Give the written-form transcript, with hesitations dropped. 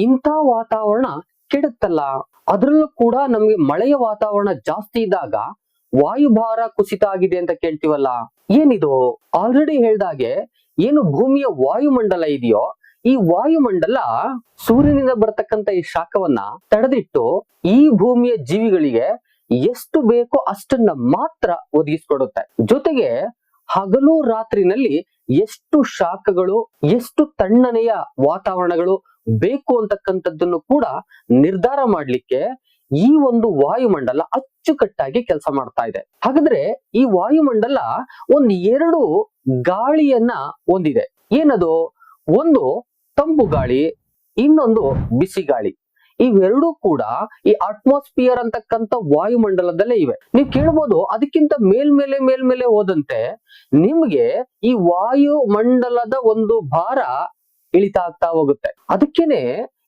ಇಂಥ ವಾತಾವರಣ ಕೆಡುತ್ತಲ್ಲ. ಅದ್ರಲ್ಲೂ ಕೂಡ ನಮ್ಗೆ ಮಳೆಯ ವಾತಾವರಣ ಜಾಸ್ತಿ ಇದ್ದಾಗ ವಾಯುಭಾರ ಕುಸಿತ ಆಗಿದೆ ಅಂತ ಕೇಳ್ತೀವಲ್ಲ, ಏನಿದು? ಆಲ್ರೆಡಿ ಹೇಳ್ದಾಗೆ ಏನು ಭೂಮಿಯ ವಾಯುಮಂಡಲ ಇದೆಯೋ, ಈ ವಾಯುಮಂಡಲ ಸೂರ್ಯನಿಂದ ಬರ್ತಕ್ಕಂತ ಈ ಶಾಖವನ್ನ ತಡೆದಿಟ್ಟು ಈ ಭೂಮಿಯ ಜೀವಿಗಳಿಗೆ ಎಷ್ಟು ಬೇಕೋ ಅಷ್ಟನ್ನ ಮಾತ್ರ ಒದಗಿಸ್ಕೊಡುತ್ತೆ. ಜೊತೆಗೆ ಹಗಲು ರಾತ್ರಿನಲ್ಲಿ ಎಷ್ಟು ಶಾಖಗಳು, ಎಷ್ಟು ತಣ್ಣನೆಯ ವಾತಾವರಣಗಳು ಬೇಕು ಅಂತಕ್ಕಂಥದ್ದನ್ನು ಕೂಡ ನಿರ್ಧಾರ ಮಾಡ್ಲಿಕ್ಕೆ ಈ ಒಂದು ವಾಯುಮಂಡಲ ಅಚ್ಚುಕಟ್ಟಾಗಿ ಕೆಲಸ ಮಾಡ್ತಾ ಇದೆ. ಹಾಗಾದ್ರೆ ಈ ವಾಯುಮಂಡಲ ಎರಡು ಗಾಳಿಯನ್ನ ಹೊಂದಿದೆ. ಏನದು? ಒಂದು ತಂಪು ಗಾಳಿ, ಇನ್ನೊಂದು ಬಿಸಿ ಗಾಳಿ. ಇವೆರಡೂ ಕೂಡ ಈ ಅಟ್ಮಾಸ್ಫಿಯರ್ ಅಂತಕ್ಕಂಥ ವಾಯುಮಂಡಲದಲ್ಲೇ ಇವೆ. ನೀವು ಕೇಳ್ಬೋದು, ಅದಕ್ಕಿಂತ ಮೇಲ್ಮೇಲೆ ಹೋದಂತೆ ನಿಮ್ಗೆ ಈ ವಾಯುಮಂಡಲದ ಒಂದು ಭಾರ ಇಳಿತಾ ಆಗ್ತಾ ಹೋಗುತ್ತೆ. ಅದಕ್ಕೇನೆ